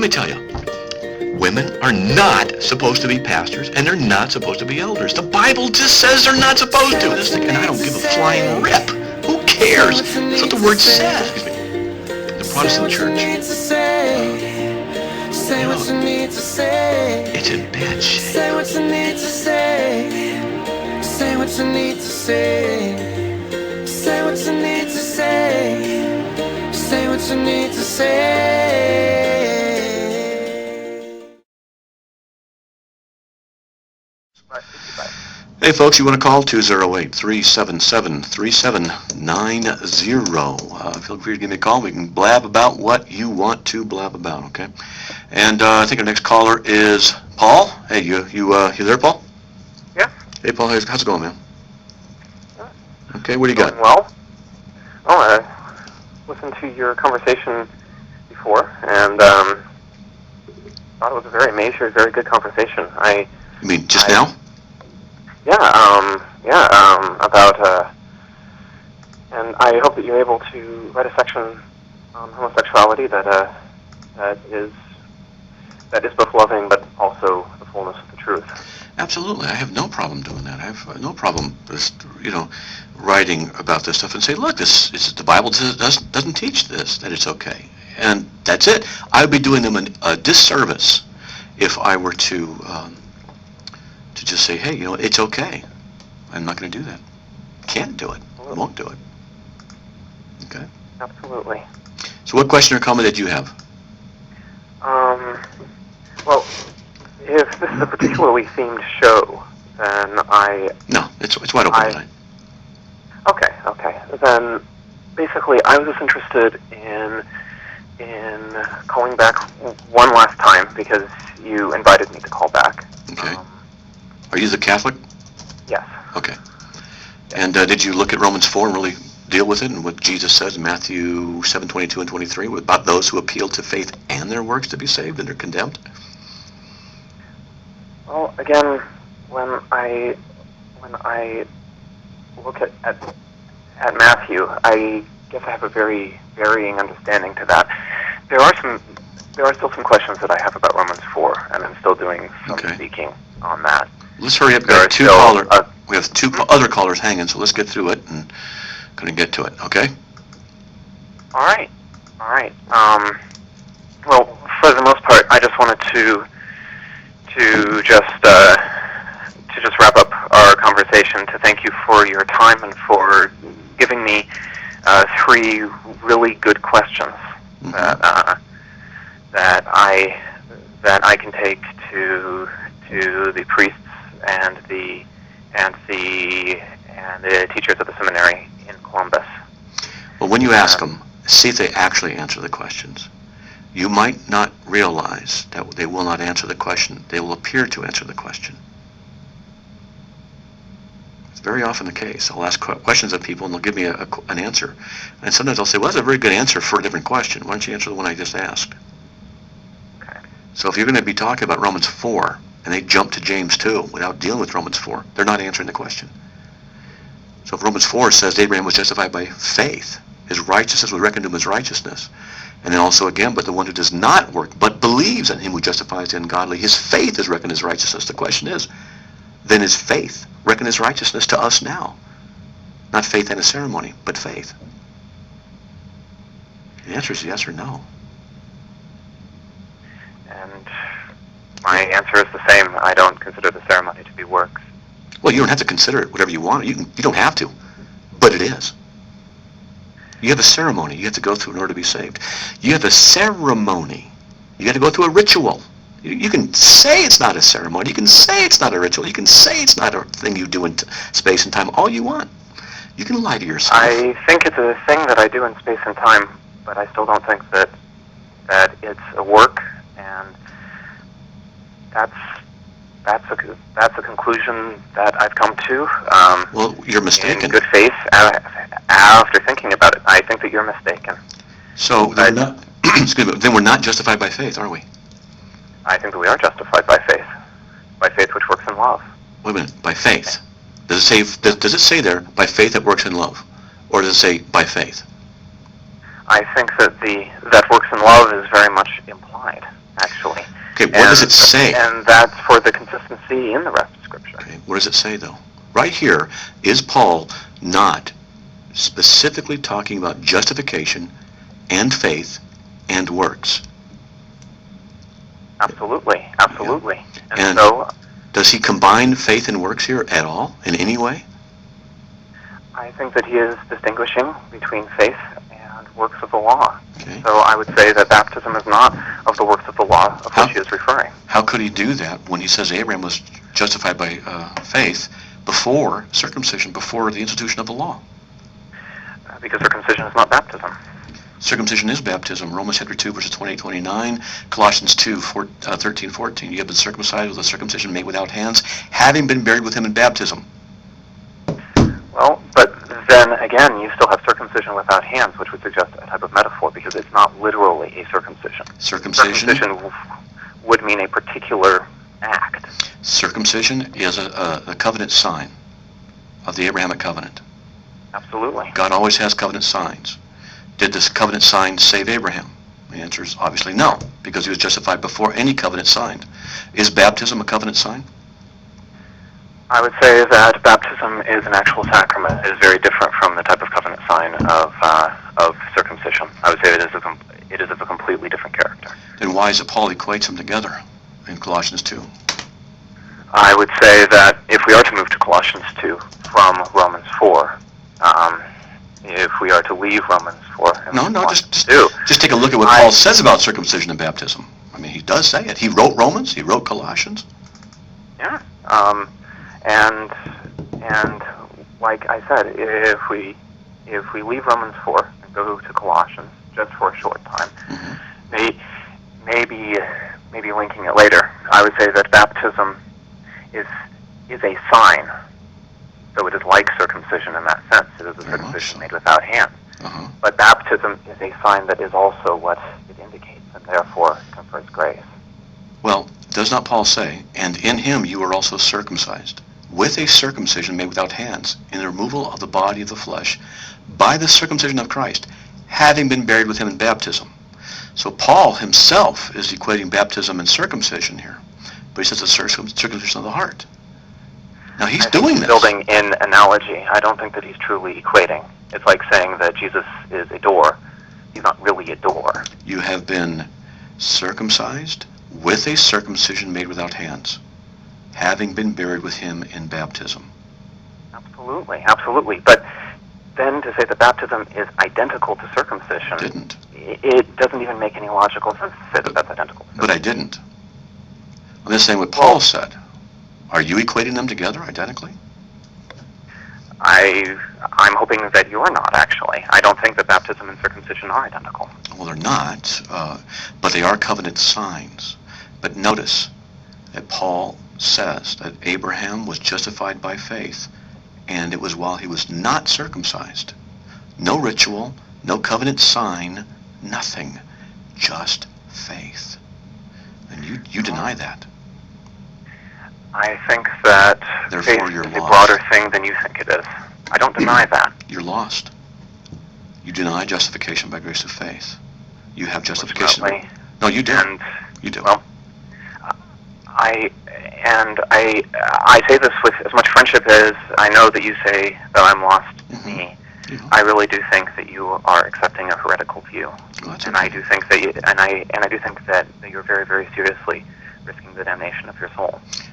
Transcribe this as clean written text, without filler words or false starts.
me tell you, women are not supposed to be pastors, and they're not supposed to be elders. The Bible just says they're not supposed to. And I don't give a flying rip. Who cares? That's what the Word says. The Protestant church, it's in bad shape. Say what you need to say. Say what you need to say. Say what you need to say. Say what you need to say. Hey folks, you want to call 208-377-3790. Feel free to give me a call. We can blab about what you want to blab about, okay? And I think our next caller is Paul. Hey, you there, Paul? Yeah. Hey, Paul, how's it going, man? Okay, what do you got? Well, I listened to your conversation before, and thought it was a very major, very good conversation. You mean just now? About, and I hope that you're able to write a section on homosexuality that is both loving but also the fullness of the truth. Absolutely. I have no problem doing that. I have no problem just, writing about this stuff and say, look, the Bible doesn't teach this, that it's okay. And that's it. I would be doing them a disservice if I were to just say, hey, it's okay. I'm not going to do that. Can't do it. I won't do it. Okay? Absolutely. So what question or comment did you have? Well, if this is a particularly themed show, then No, it's wide open tonight. Okay. Then, basically, I was just interested in calling back one last time because you invited me to call back. Okay. Are you the Catholic? Yes. Okay. And did you look at Romans 4 and really deal with it and what Jesus says in Matthew 7:22 and 23 about those who appeal to faith and their works to be saved and are condemned? Well, again, when I look at Matthew, I guess I have a very varying understanding to that. There are still some questions that I have about Romans 4, and I'm still doing some speaking on that. Let's hurry up. We have two other callers hanging, so let's get through it and going to get to it. Okay. All right. Well, for the most part, I just wanted to just wrap up our conversation to thank you for your time and for giving me 3 really good questions that I can take to the priests and the teachers of the seminary in Columbus. Well, when you ask them, see if they actually answer the questions. You might not realize that they will not answer the question. They will appear to answer the question. It's very often the case. I'll ask questions of people and they'll give me an answer. And sometimes I'll say, well, that's a very good answer for a different question. Why don't you answer the one I just asked? Okay. So if you're going to be talking about Romans 4 and they jump to James 2 without dealing with Romans 4, they're not answering the question. So if Romans 4 says Abraham was justified by faith, his righteousness was reckoned to him as righteousness. And then also again, but the one who does not work, but believes in him who justifies the ungodly, his faith is reckoned as righteousness. The question is, then is faith reckoned as righteousness to us now? Not faith and a ceremony, but faith. The answer is yes or no. And my answer is the same. I don't consider the ceremony to be works. Well, you don't have to consider it whatever you want. You don't have to, but it is. You have a ceremony you have to go through in order to be saved. You have a ceremony. You got to go through a ritual. You can say it's not a ceremony. You can say it's not a ritual. You can say it's not a thing you do in space and time all you want. You can lie to yourself. I think it's a thing that I do in space and time, but I still don't think that it's a work, and that's a conclusion that I've come to. Well, you're mistaken. In good faith, after thinking about it, I think that you're mistaken. So then we're not, excuse me, then we're not justified by faith, are we? I think that we are justified by faith which works in love. Wait a minute, by faith. Does it say there by faith that works in love, or does it say by faith? I think that that works in love is very much implied. actually. Okay, what does it say? And that's for the consistency in the rest of Scripture. Okay, what does it say, though? Right here, is Paul not specifically talking about justification and faith and works? Absolutely, absolutely. Yeah. And so, does he combine faith and works here at all, in any way? I think that he is distinguishing between faith and works of the law. Okay. So I would say that baptism is not of the works of the law of which he is referring. How could he do that when he says Abraham was justified by faith before circumcision, before the institution of the law? Because circumcision is not baptism. Circumcision is baptism. Romans chapter 2, verses 28, 29. Colossians 2, 13, 14. You have been circumcised with a circumcision made without hands, having been buried with him in baptism. Well, but then again, you still have circumcision without hands, which would suggest a type of metaphor, because it's not literally a circumcision. Circumcision would mean a particular act. Circumcision is a covenant sign of the Abrahamic covenant. Absolutely. God always has covenant signs. Did this covenant sign save Abraham? The answer is obviously no, because he was justified before any covenant sign. Is baptism a covenant sign? I would say that baptism is an actual sacrament. It is very different from the type of covenant sign of circumcision. I would say it is of a completely different character. Then why is it Paul equates them together in Colossians 2? I would say that if we are to move to Colossians 2 from Romans 4, if we are to leave Romans 4 and just take a look at what Paul says about circumcision and baptism. I mean, he does say it. He wrote Romans. He wrote Colossians. Yeah. And like I said, if we leave Romans 4 and go to Colossians just for a short time, maybe linking it later, I would say that baptism is a sign. So it is like circumcision in that sense. It is a circumcision made without hands. Uh-huh. But baptism is a sign that is also what it indicates, and therefore confers grace. Well, does not Paul say, and in him you are also circumcised, with a circumcision made without hands, in the removal of the body of the flesh, by the circumcision of Christ, having been buried with him in baptism. So Paul himself is equating baptism and circumcision here. But he says the circumcision of the heart. Now he's doing this. Building in analogy. I don't think that he's truly equating. It's like saying that Jesus is a door. He's not really a door. You have been circumcised with a circumcision made without hands, having been buried with him in baptism. Absolutely, absolutely. But then to say that baptism is identical to circumcision, it doesn't even make any logical sense to say that that's identical to circumcision. But I didn't. I'm just saying what Paul said. Are you equating them together identically? I'm hoping that you're not, actually. I don't think that baptism and circumcision are identical. Well, they're not, but they are covenant signs. But notice that Paul says that Abraham was justified by faith, and it was while he was not circumcised. No ritual, no covenant sign, nothing, just faith. And you deny that. I think that faith is a broader thing than you think it is. I don't deny that. You're lost. You deny justification by grace of faith. You have justification. No, you do. You do. Well, I say this with as much friendship as I know that you say that I'm lost to me. Mm-hmm. I really do think that you are accepting a heretical view, and I do think that I do think that you're very, very seriously risking the damnation of your soul.